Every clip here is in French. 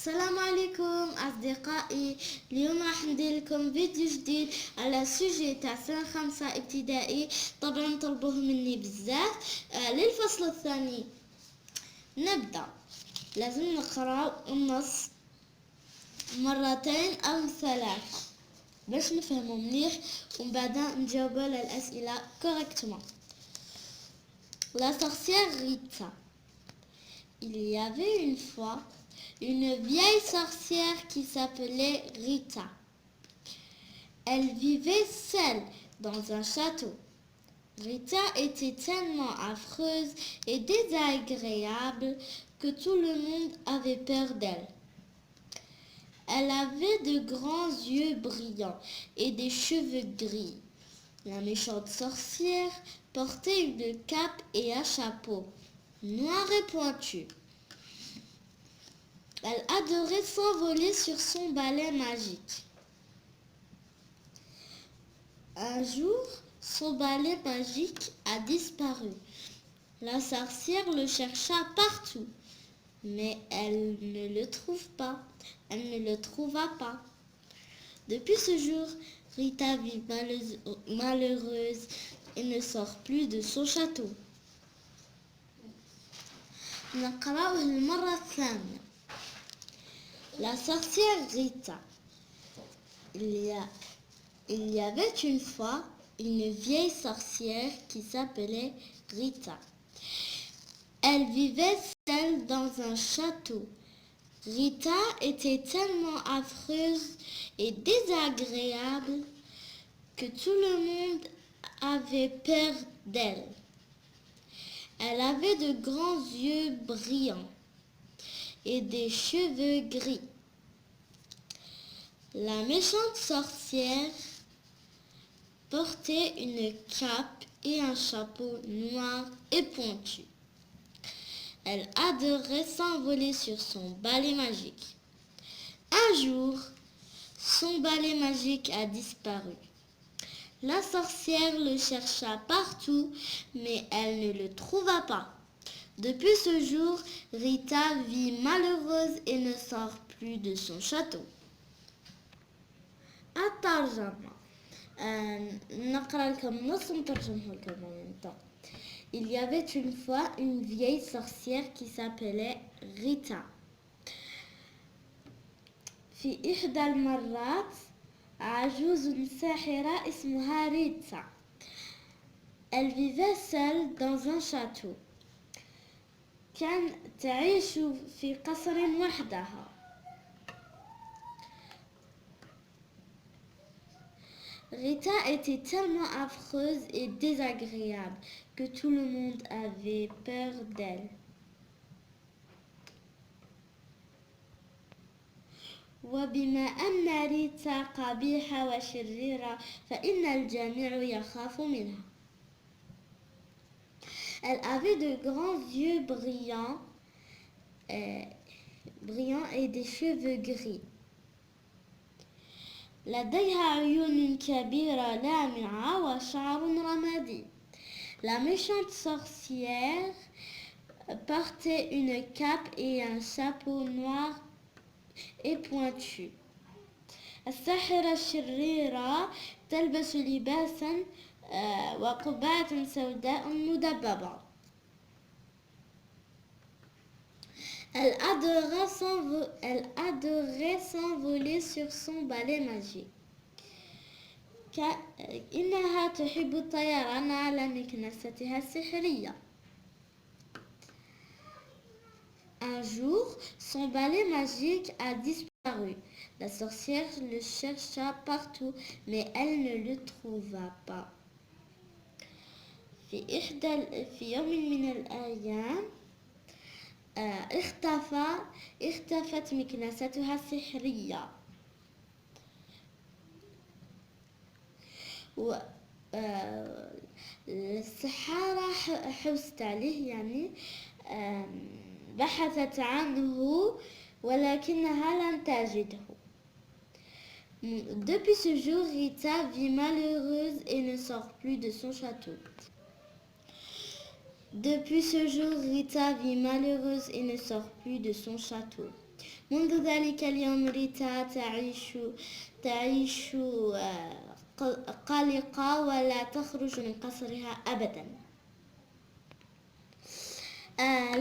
السلام عليكم أصدقائي. اليوم راح ندير لكم فيديو جديد على سوجي تاع سنة 5 ابتدائي. طبعا طلبوه مني بزاف. للفصل الثاني نبدأ. لازم نقرأ النص مرتين أو ثلاث باش نفهمه مليح ومن بعد نجاوب على الأسئلة correctement. La sorcière Rita. Il y avait une fois une vieille sorcière qui s'appelait Rita. Elle vivait seule dans un château. Rita était tellement affreuse et désagréable que tout le monde avait peur d'elle. Elle avait de grands yeux brillants et des cheveux gris. La méchante sorcière portait une cape et un chapeau noir et pointu. Elle adorait s'envoler sur son balai magique. Un jour, son balai magique a disparu. La sorcière le chercha partout, mais elle ne le trouva pas. Depuis ce jour, Rita vit malheureuse et ne sort plus de son château. نقرأه المرة الثانية. La sorcière Rita. Il y avait une fois une vieille sorcière qui s'appelait Rita. Elle vivait seule dans un château. Rita était tellement affreuse et désagréable que tout le monde avait peur d'elle. Elle avait de grands yeux brillants et des cheveux gris. La méchante sorcière portait une cape et un chapeau noir et pointu. Elle adorait s'envoler sur son balai magique. Un jour, son balai magique a disparu. La sorcière le chercha partout, mais elle ne le trouva pas. Depuis ce jour, Rita vit malheureuse et ne sort plus de son château. الترجمة. نقرأ لكم النص ونترجمه لكم en même temps. Il y avait une fois une vieille sorcière qui s'appelait Rita. في إحدى المرات عجوز ساحرة اسمها ريتا. Elle vivait seule dans un château. كان تعيش في قصر وحدها. Rita était tellement affreuse et désagréable que tout le monde avait peur d'elle. وبما أن ريتا قبيحة وشريرة فإن الجميع يخاف منها. Elle avait de grands yeux brillants et des cheveux gris. لديها عيون كبيرة لامعة وشعر رمادي. La méchante sorcière portait une cape et un chapeau noir et pointu. الساحرة الشريرة تلبس لباسا وقبعة سوداء مدببة. Elle adorait s'envoler sur son balai magique. إنها تحب الطيران على مكنستها السحرية. Un jour, son balai magique a disparu. La sorcière le chercha partout, mais elle ne le trouva pas. في يوم من الأيام اختفت مكنستها السحرية. السحارة حوست عليه يعني بحثت عنه ولكنها لم تجده. Depuis ce jour, Rita vit malheureuse et ne sort plus de son château. Depuis ce jour, Rita vit malheureuse et ne sort plus de son château. منذ ذلك اليوم ريتا تعيش قلقة ولا تخرج من قصرها أبدا.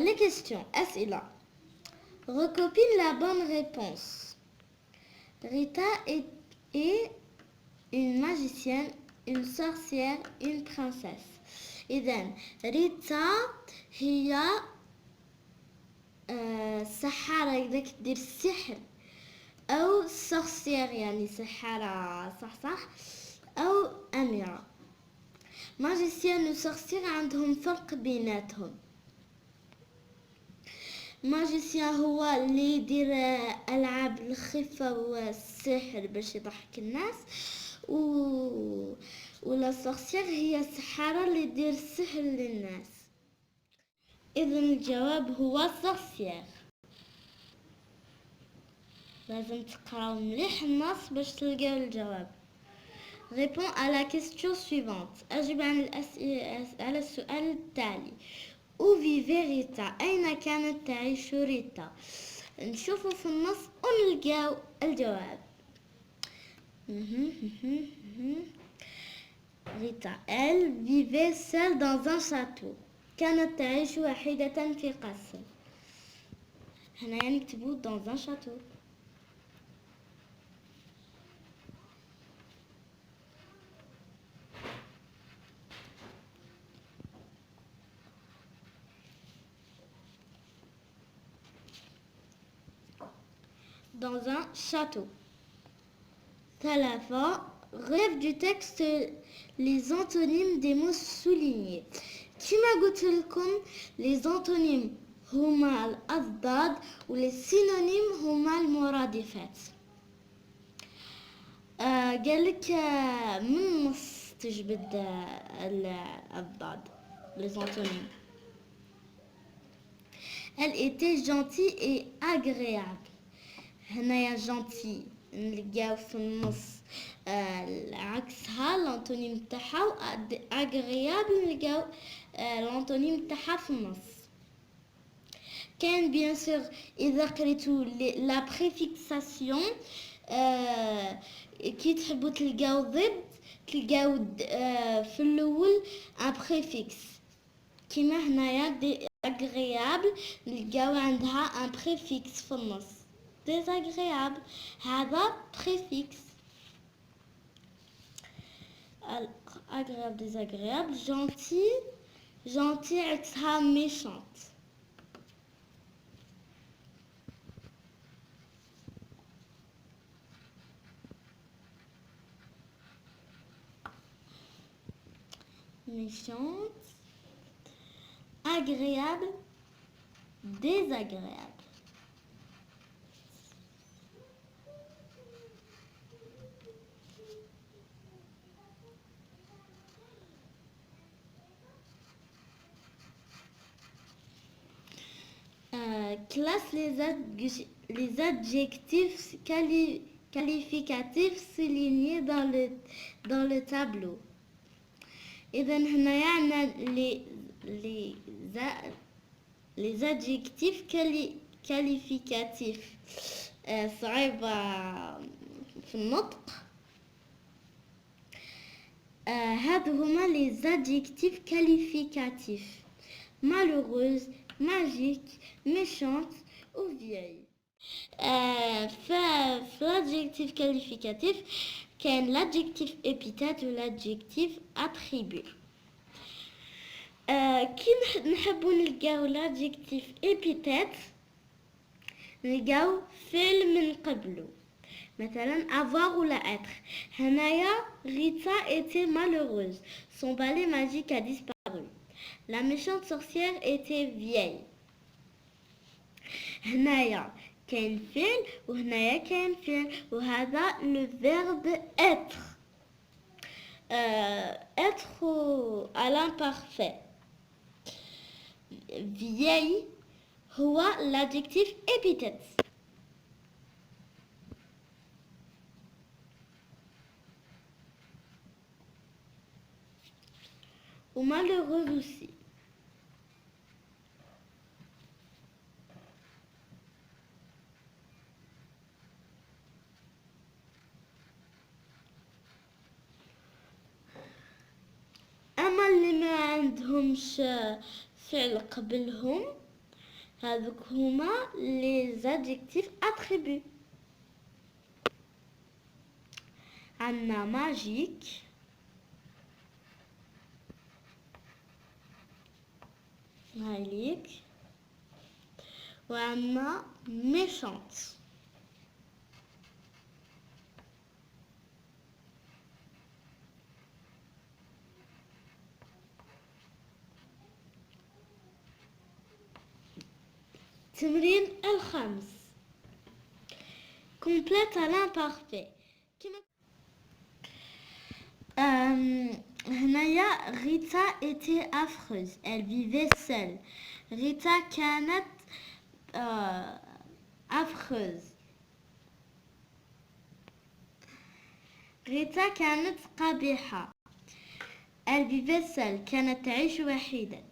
Les questions. أسئلة. Recopile la bonne réponse. Rita est une magicienne, une sorcière, une princesse. إذن ريتا هي سحارة إذا كدير السحر، أو sorcière يعني سحارة صح أو أميرة. magicienne و sorcière عندهم فرق بيناتهم. ماجيسيان هو اللي يدير ألعاب الخفة والسحر باش يضحك الناس، ولا سورسيير هي السحارة اللي يدير السحر للناس. إذن الجواب هو سورسيير. لازم تقراو مليح النص باش تلقاو الجواب. Réponds à la question suivante. أجب على السؤال التالي. Où vivait ريتا؟ أين كانت تعيش ريتا؟ نشوفوا في النص ونلقاو الجواب. ريتا elle vivait seule dans un château. كانت تعيش وحيدة في قصر. هنا نكتبوا dans un château. Dans un château. ثلاثة. Relève du texte les antonymes des mots soulignés. كما قلت لكم les antonymes هما الأضداد و les synonymes هما المرادفات. قالك من النص تجبد الأضداد les antonymes. Elle était gentille et agréable. هنايا gentil نلقاو في النص عكسها الانتونيم تاعها، و agréable نلقاو الانتونيم تاعها في النص. كان بيان سور اذا قريتو لا بريفيكساسيون كي تحبوا تلقاو ضد تلقاو في الاول ان بريفيكس. كيما هنايا دي agréable نلقاو عندها ان بريفيكس في النص. désagréable هذا préfixe. agréable désagréable. gentil عكسها méchante. méchante. agréable désagréable. Classe les adjectifs qualificatifs soulignés dans le tableau. إذن هنايا عندنا les adjectifs qualificatifs صعيبة في النطق. هادو هما les adjectifs qualificatifs. malheureuse, magique, méchante ou vieille. في l'adjectif qualificatif كان l'adjectif épithète ou l'adjectif attribut. كي نحبوا نلقاو l'adjectif épithète نلقاو فعل من قبله، مثلا avoir ولا être. هنايا Rita était malheureuse, son balai magique a disparu. La méchante sorcière était vieille. هنايا كاين فعل وهنايا كاين فعل، وهذا le verbe être. être à l'imparfait. vieille هو l'adjectif épithète. ou malheureuse aussi. عندهمش فعل قبلهم، هذوك هما les adjectifs attributs. عندنا magique، هايليك، وعندنا méchante. التمرين الخامس complète à l'imparfait. هنايا Rita était affreuse, elle vivait seule. Rita كانت affreuse. Rita كانت قبيحة. Elle vivait seule، كانت تعيش وحيدة.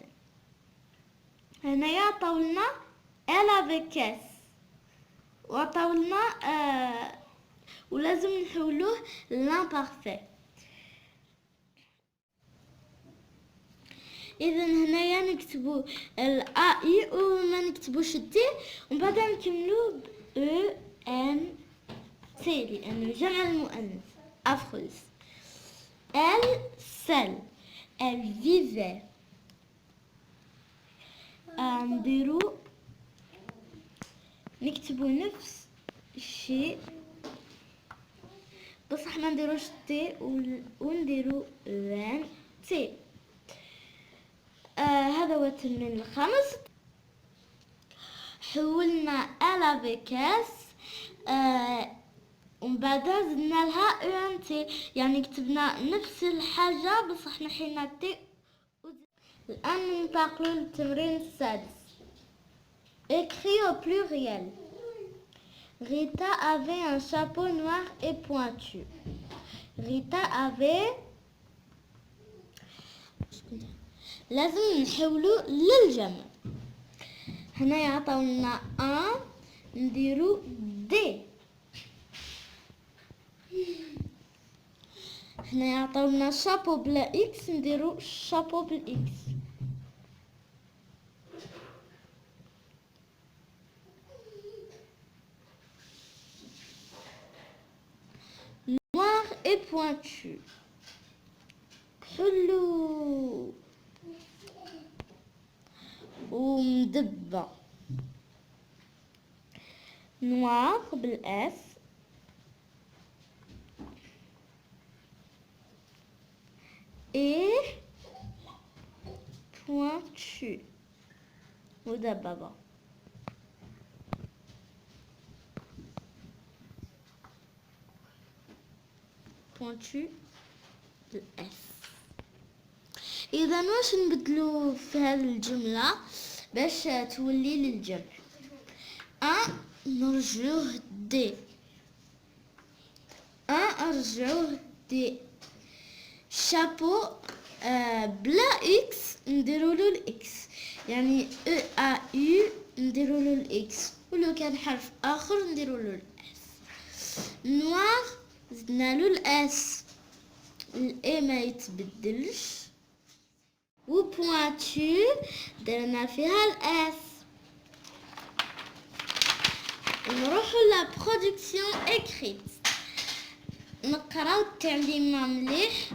هنايا طولنا elle avait caisse، وطولنا ولازم نحولوه l'imparfait. اذا هنايا نكتبوا الا اي وما نكتبوش التي، ومن بعد نكملوا ب او ان تي لانه جمع المؤنث. affreuse. elle seule، elle vivait. نديرو نكتبوا نفس الشيء بصح ما نديروش تي ونديرو ان تي. هذا هو التمرين الخامس. حولنا على بكاس ومن بعد زدنا لها ان تي، يعني كتبنا نفس الحاجة بصح نحينا تي. الآن ننتقل للتمرين السادس. écrit au pluriel. Rita avait un chapeau noir et pointu. Rita avait لازم نحولو للجمع. هنا يعطونا ان نديرو دي. هنا يعطونا شابو بلا اكس نديرو شابو بالاكس. noir et pointu. حلو ومدبة. noir بالاس et pointu مدببة. pointu بالاس. اذا واش نبدلو في هذه الجملة باش تولي للجمع؟ نرجعوه دي، نرجعوه دي. شابو بلا اكس نديرولو الاكس، يعني او ا يو نديرولو الاكس، ولو كان حرف اخر نديرولو الاس. نوار زدنالو الاس، الاي ما يتبدلش. و بوانتو درنا فيها الاس. نروحو لا برودكسيون écrite. نقراو التعليمة مليح.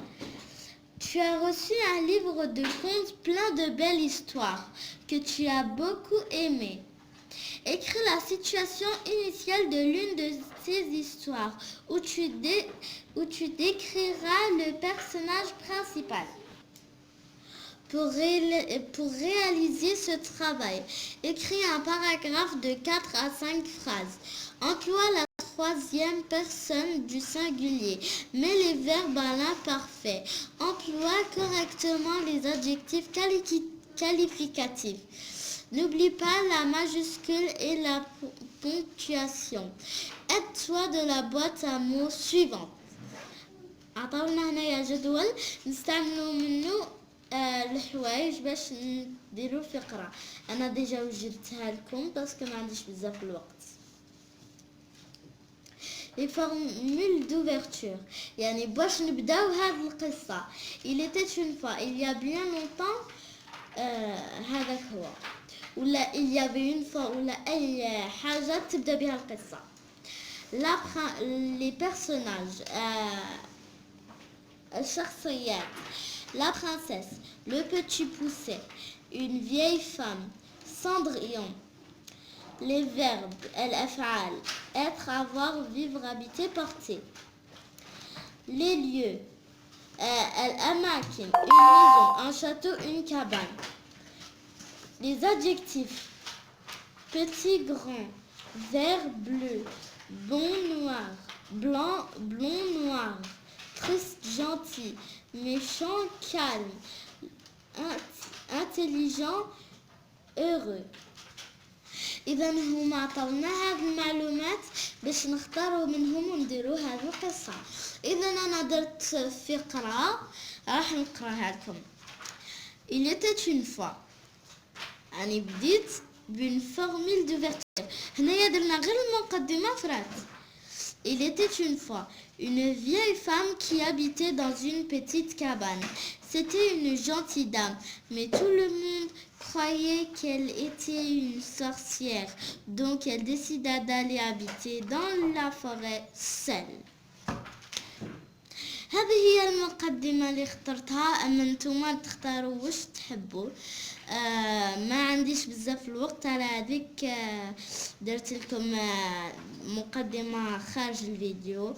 Tu as reçu un livre de contes plein de belles histoires que tu as beaucoup aimé. Écris la situation initiale de l'une de ces histoires où tu décriras le personnage principal. Pour réaliser ce travail, écris un paragraphe de 4 à 5 phrases. Emploie la troisième personne du singulier. Mets les verbes à l'imparfait. Emploie correctement les adjectifs qualificatifs. N'oublie pas la majuscule et la ponctuation. Aide-toi de la boîte à mots suivante. عطاونا هنايا جدول نستعملوا منه الحوايج باش نديروا فقرة. انا ديجا وجدتها لكم باسكو ما عنديش بزاف الوقت. les formules d'ouverture، يعني باش نبداو هذه القصة. il était une fois، il y a bien longtemps هذاك هو، ولا il y avait une fois ولا أي حاجة تبدأ بها القصة. les personnages الشخصيات: la princesse, le petit poucet, une vieille femme, Cendrillon. Les verbes الأفعال: être, avoir, vivre, habiter, porter. Les lieux: الأماكن, une maison, un château, une cabane. Les adjectifs: petit, grand, vert, bleu, bon, noir, blanc, blond, noir, triste, gentil, méchant, calme, intelligent, heureux. إذا هما عطاونا هاد المعلومات باش نختاروا منهم ونديروا هذه القصة. إذا أنا درت فقرة راح نقراها لكم. Il était une fois. يعني بديت بune formule d'ouverture. هنايا درنا غير المقدمة فرات. Il était une fois une vieille femme qui habitait dans une petite cabane. C'était une gentille dame, mais tout le monde croyait qu'elle était une sorcière. Donc elle décida d'aller habiter dans la forêt seule. هذه هي المقدمة اللي اخترتها. أما انتم تختاروا واش تحبوا. ما عنديش بزاف الوقت على هذيك، درت لكم مقدمة خارج الفيديو.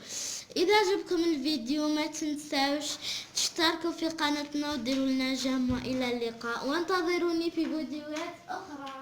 إذا عجبكم الفيديو ما تنساوش تشتركوا في قناتنا وديروا لنا جيم، وإلى اللقاء وانتظروني في فيديوهات أخرى.